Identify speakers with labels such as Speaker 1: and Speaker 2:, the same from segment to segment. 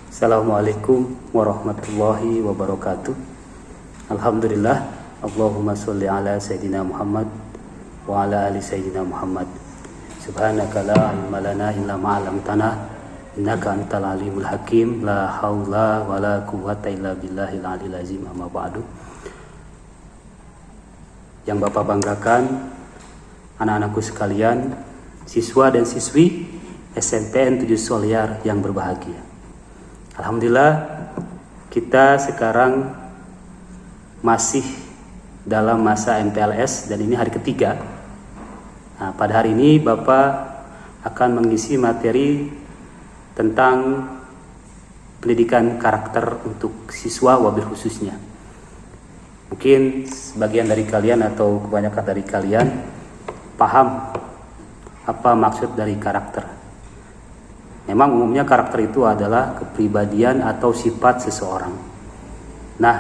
Speaker 1: Assalamualaikum warahmatullahi wabarakatuh. Alhamdulillah. Allahumma sholli ala Sayyidina Muhammad wa ala ali Sayyidina Muhammad. Subhanaka la ilma lana illa ma 'allamtana innaka antal alimul hakim. La haula wa la quwwata illa billahil aliyil azim. Amma ba'du. Yang Bapak banggakan, anak-anakku sekalian, siswa dan siswi SMPN 7 Soliar yang berbahagia. Alhamdulillah, kita sekarang masih dalam masa MPLS dan ini hari ketiga. Nah, pada hari ini Bapak akan mengisi materi tentang pendidikan karakter untuk siswa wabil khususnya. Mungkin sebagian dari kalian atau kebanyakan dari kalian paham apa maksud dari karakter. Memang umumnya karakter itu adalah kepribadian atau sifat seseorang. Nah,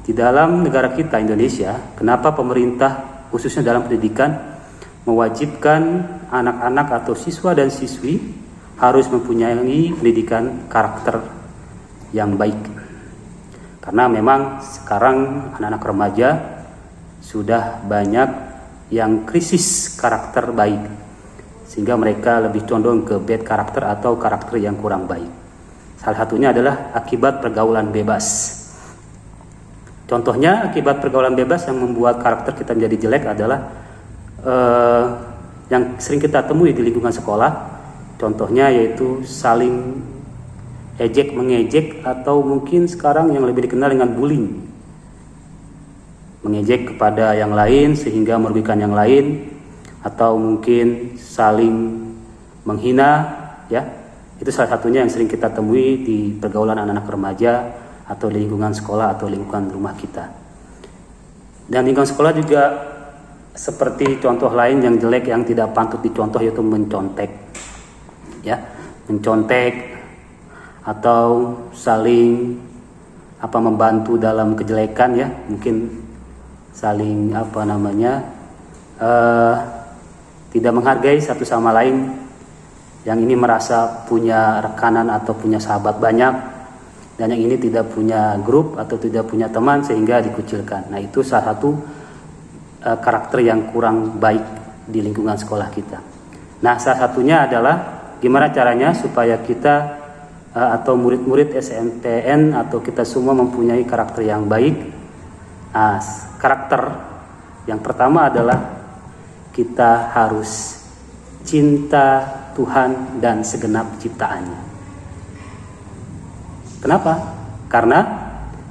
Speaker 1: di dalam negara kita Indonesia, kenapa pemerintah khususnya dalam pendidikan mewajibkan anak-anak atau siswa dan siswi harus mempunyai pendidikan karakter yang baik? Karena memang sekarang anak-anak remaja sudah banyak yang krisis karakter baik, sehingga mereka lebih condong ke bad karakter atau karakter yang kurang baik. Salah satunya adalah akibat pergaulan bebas. Contohnya akibat pergaulan bebas yang membuat karakter kita menjadi jelek adalah yang sering kita temui di lingkungan sekolah. Contohnya yaitu saling ejek mengejek, atau mungkin sekarang yang lebih dikenal dengan bullying. Mengejek kepada yang lain sehingga merugikan yang lain, atau mungkin saling menghina, ya. Itu salah satunya yang sering kita temui di pergaulan anak-anak remaja atau di lingkungan sekolah atau lingkungan rumah kita. Dan lingkungan sekolah juga seperti contoh lain yang jelek yang tidak patut dicontoh, yaitu mencontek, ya, mencontek atau saling membantu dalam kejelekan, ya, mungkin saling tidak menghargai satu sama lain. Yang ini merasa punya rekanan atau punya sahabat banyak, dan yang ini tidak punya grup atau tidak punya teman sehingga dikucilkan. Nah, itu salah satu karakter yang kurang baik di lingkungan sekolah kita. Nah, salah satunya adalah gimana caranya supaya kita atau murid-murid SMPN atau kita semua mempunyai karakter yang baik. Nah, karakter yang pertama adalah kita harus cinta Tuhan dan segenap ciptaannya. Kenapa? Karena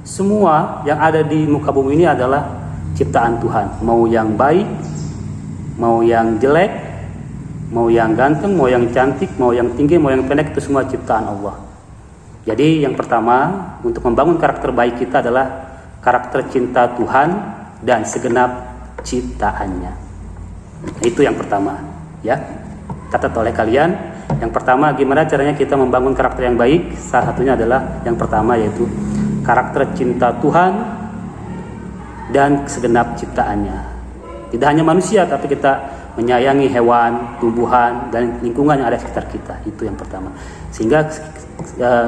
Speaker 1: semua yang ada di muka bumi ini adalah ciptaan Tuhan. Mau yang baik, mau yang jelek, mau yang ganteng, mau yang cantik, mau yang tinggi, mau yang pendek, itu semua ciptaan Allah. Jadi yang pertama untuk membangun karakter baik kita adalah karakter cinta Tuhan dan segenap ciptaannya. Itu yang pertama, ya. Catat oleh kalian. Yang pertama, gimana caranya kita membangun karakter yang baik? Salah satunya adalah yang pertama, yaitu karakter cinta Tuhan dan segenap ciptaannya. Tidak hanya manusia, tapi kita menyayangi hewan, tumbuhan, dan lingkungan yang ada di sekitar kita. Itu yang pertama. Sehingga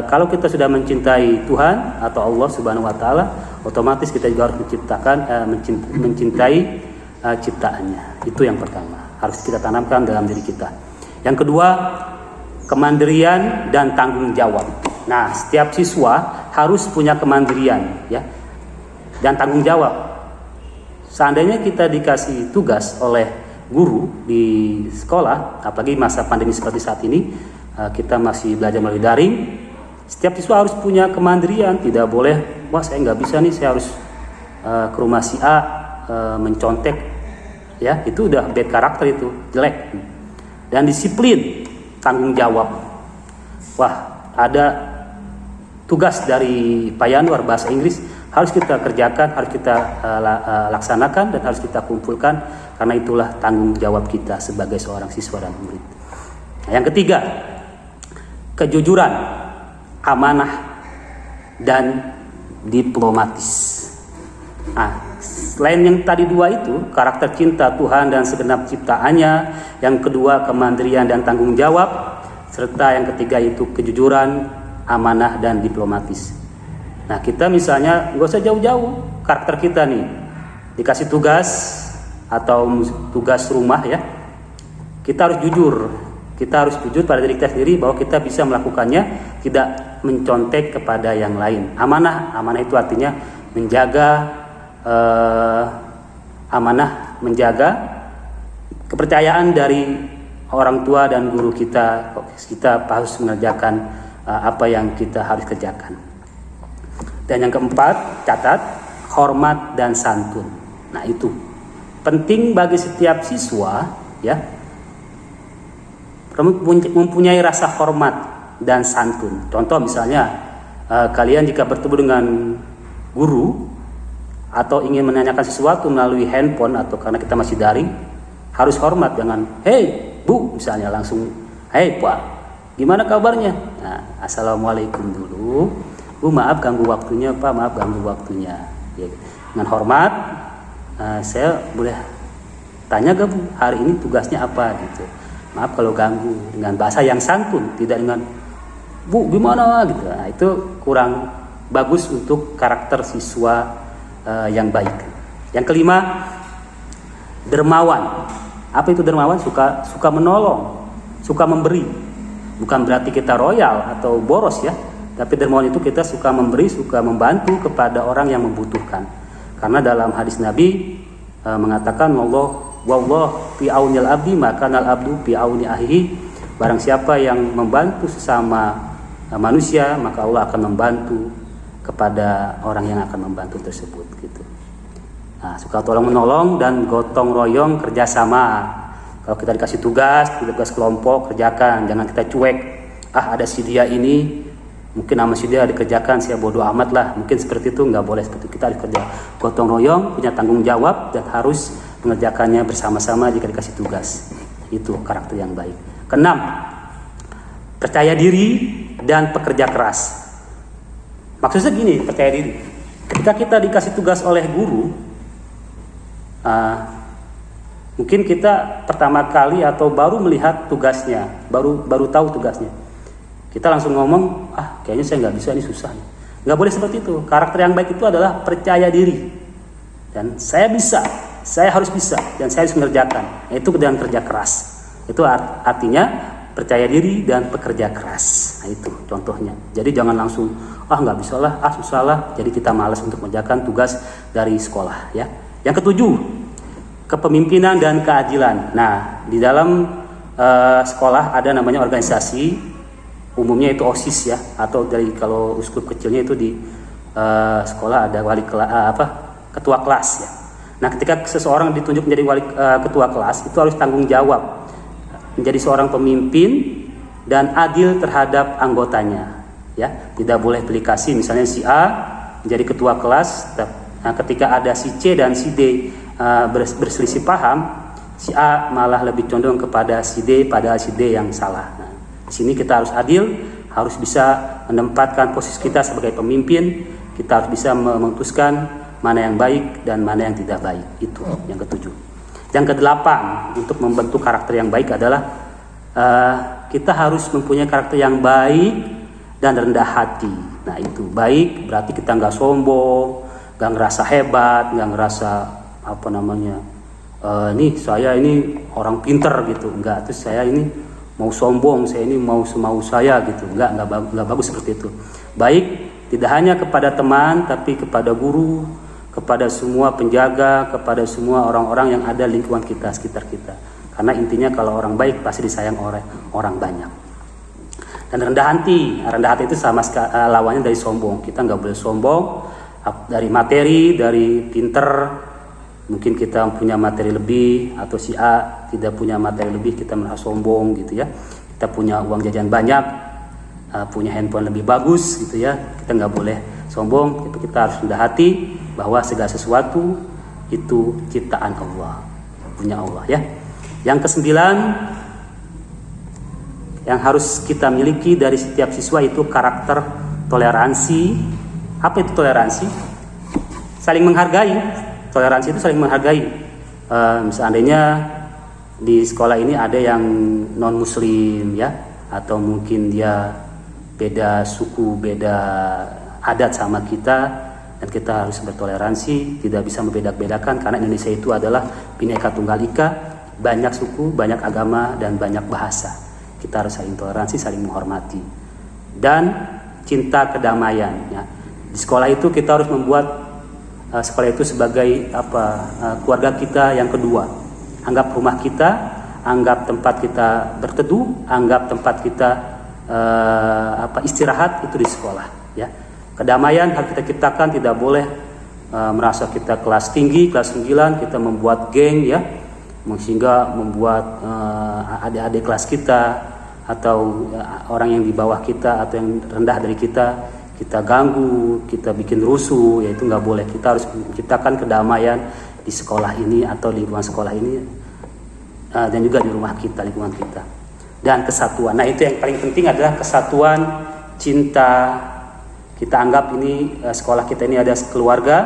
Speaker 1: kalau kita sudah mencintai Tuhan atau Allah Subhanahu wa taala, otomatis kita juga harus mencintai ciptaannya. Itu yang pertama, harus kita tanamkan dalam diri kita. Yang kedua, kemandirian dan tanggung jawab. Nah, setiap siswa harus punya kemandirian, ya, dan tanggung jawab. Seandainya kita dikasih tugas oleh guru di sekolah, apalagi masa pandemi seperti saat ini, kita masih belajar melalui daring. Setiap siswa harus punya kemandirian, tidak boleh, wah saya nggak bisa nih, saya harus ke rumah si A mencontek, ya, itu udah bad karakter, itu jelek. Dan disiplin, tanggung jawab. Wah, ada tugas dari Pak Yanwar bahasa Inggris, harus kita kerjakan, harus kita laksanakan, dan harus kita kumpulkan, karena itulah tanggung jawab kita sebagai seorang siswa dan murid. Nah, yang ketiga, kejujuran, amanah, dan diplomatis. Nah, selain yang tadi dua itu, karakter cinta Tuhan dan segenap ciptaannya, yang kedua kemandirian dan tanggung jawab, serta yang ketiga itu kejujuran, amanah dan diplomatis. Nah, kita misalnya nggak usah jauh-jauh, karakter kita nih dikasih tugas atau tugas rumah ya, kita harus jujur. Kita harus jujur pada diri kita sendiri bahwa kita bisa melakukannya, tidak mencontek kepada yang lain. Amanah itu artinya menjaga amanah, menjaga kepercayaan dari orang tua dan guru kita. Kita harus mengerjakan apa yang kita harus kerjakan. Dan yang keempat, catat, hormat dan santun. Nah, itu penting bagi setiap siswa ya, mempunyai rasa hormat dan santun. Contoh misalnya kalian jika bertemu dengan guru atau ingin menanyakan sesuatu melalui handphone atau karena kita masih daring, harus hormat, jangan "Hei Bu" misalnya, langsung "Hei Pak, gimana kabarnya?" Nah, "Assalamualaikum dulu, Bu, maaf ganggu waktunya Pak, maaf ganggu waktunya." Ya, dengan hormat, "Saya boleh tanya gak Bu, hari ini tugasnya apa?" gitu. "Maaf kalau ganggu," dengan bahasa yang santun, tidak dengan "Bu gimana?" gitu. Nah, itu kurang bagus untuk karakter siswa yang baik. Yang kelima, dermawan. Apa itu dermawan? Suka menolong, suka memberi. Bukan berarti kita royal atau boros ya, tapi dermawan itu kita suka memberi, suka membantu kepada orang yang membutuhkan. Karena dalam hadis Nabi mengatakan wallah fi aunil abdi maka nal abdu fi auni ahihi. Barang siapa yang membantu sesama manusia, maka Allah akan membantu kepada orang yang akan membantu tersebut gitu. Nah, suka tolong menolong dan gotong royong, kerjasama. Kalau kita dikasih tugas kelompok, kerjakan, jangan kita cuek. Ada si dia ini, mungkin sama si dia dikerjakan, saya bodoh amat lah. Mungkin seperti itu, nggak boleh seperti itu. Kita harus kerja gotong royong, punya tanggung jawab dan harus mengerjakannya bersama-sama jika dikasih tugas. Itu karakter yang baik. Keenam, percaya diri dan pekerja keras. Maksudnya gini, percaya diri. Ketika kita dikasih tugas oleh guru, mungkin kita pertama kali atau baru melihat tugasnya, baru tahu tugasnya, kita langsung ngomong, kayaknya saya nggak bisa, ini susah. Nggak boleh seperti itu. Karakter yang baik itu adalah percaya diri. Dan saya bisa, saya harus bisa, dan saya harus mengerjakan. Itu dengan kerja keras. Itu artinya percaya diri dan pekerja keras. Nah, itu contohnya. Jadi jangan langsung nggak bisa lah, susah lah. Jadi kita malas untuk mengerjakan tugas dari sekolah ya. Yang ketujuh, kepemimpinan dan keadilan. Nah, di dalam sekolah ada namanya organisasi, umumnya itu OSIS ya, atau dari kalau uskup kecilnya itu di sekolah ada ketua kelas ya. Nah, ketika seseorang ditunjuk menjadi ketua kelas, itu harus tanggung jawab, menjadi seorang pemimpin dan adil terhadap anggotanya ya. Tidak boleh pilih kasih, misalnya si A menjadi ketua kelas, ketika ada si C dan si D berselisih paham, si A malah lebih condong kepada si D, padahal si D yang salah. Nah, di sini kita harus adil, harus bisa menempatkan posisi kita sebagai pemimpin. Kita harus bisa memutuskan mana yang baik dan mana yang tidak baik. Itu yang ketujuh. Yang kedelapan, untuk membentuk karakter yang baik adalah kita harus mempunyai karakter yang baik dan rendah hati. Nah, itu baik berarti kita nggak sombong, nggak ngerasa hebat, nggak ngerasa ini saya ini orang pinter gitu, enggak. Terus saya ini mau sombong, saya ini mau semau saya gitu, enggak bagus seperti itu. Baik tidak hanya kepada teman, tapi kepada guru, kepada semua penjaga, kepada semua orang-orang yang ada lingkungan kita, sekitar kita. Karena intinya kalau orang baik pasti disayang oleh orang banyak. Dan rendah hati itu sama lawannya dari sombong. Kita nggak boleh sombong dari materi, dari pinter. Mungkin kita punya materi lebih, atau si A tidak punya materi lebih, kita merasa sombong gitu ya. Kita punya uang jajan banyak, punya handphone lebih bagus gitu ya. Kita nggak boleh sombong, kita harus rendah hati bahwa segala sesuatu itu ciptaan Allah, punya Allah ya. Yang kesembilan, yang harus kita miliki dari setiap siswa itu karakter toleransi. Apa itu toleransi? Saling menghargai. toleransi itu saling menghargai. Seandainya di sekolah ini ada yang non muslim ya, atau mungkin dia beda suku, beda adat sama kita, dan kita harus bertoleransi, tidak bisa membeda-bedakan karena Indonesia itu adalah Bhinneka Tunggal Ika, banyak suku, banyak agama, dan banyak bahasa. Kita harus saling toleransi, saling menghormati, dan cinta kedamaian ya. Di sekolah itu kita harus membuat sekolah itu sebagai keluarga kita yang kedua. Anggap rumah kita, anggap tempat kita berteduh, anggap tempat kita istirahat itu di sekolah ya. Kedamaian harus kita ciptakan, tidak boleh merasa kita kelas tinggi, kelas 9 kita membuat geng ya, sehingga membuat adik-adik kelas kita atau orang yang di bawah kita atau yang rendah dari kita ganggu, kita bikin rusuh, ya itu nggak boleh. Kita harus menciptakan kedamaian di sekolah ini atau di lingkungan sekolah ini, dan juga di rumah kita, lingkungan kita, dan kesatuan. Nah itu yang paling penting adalah kesatuan, cinta. Kita anggap ini sekolah kita ini ada keluarga,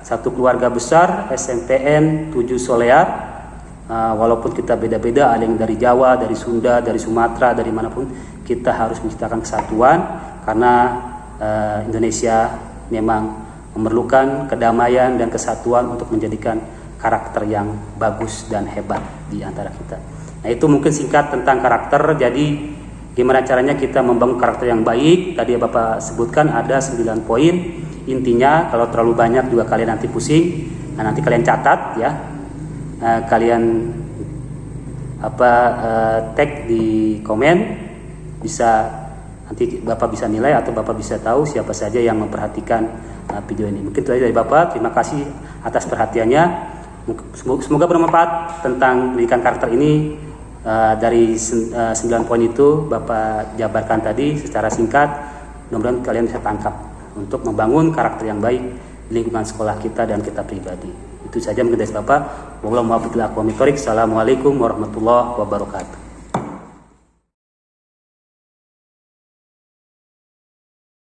Speaker 1: satu keluarga besar, SMPN 7 Solear. Walaupun kita beda-beda, ada yang dari Jawa, dari Sunda, dari Sumatera, dari manapun, kita harus menciptakan kesatuan karena Indonesia memang memerlukan kedamaian dan kesatuan untuk menjadikan karakter yang bagus dan hebat di antara kita. Nah itu mungkin singkat tentang karakter. Jadi gimana caranya kita membangun karakter yang baik? Tadi Bapak sebutkan ada 9 poin. Intinya kalau terlalu banyak juga kalian nanti pusing. Nah, nanti kalian catat ya. Kalian tag di komen, bisa nanti Bapak bisa nilai atau Bapak bisa tahu siapa saja yang memperhatikan video ini. Mungkin itu saja dari Bapak. Terima kasih atas perhatiannya. Semoga bermanfaat tentang pendidikan karakter ini. Dari 9 poin itu Bapak jabarkan tadi secara singkat. Mudah-mudahan kalian bisa tangkap untuk membangun karakter yang baik di lingkungan sekolah kita dan kita pribadi. Itu saja mungkin dari Bapak. Wassalamualaikum warahmatullahi wabarakatuh.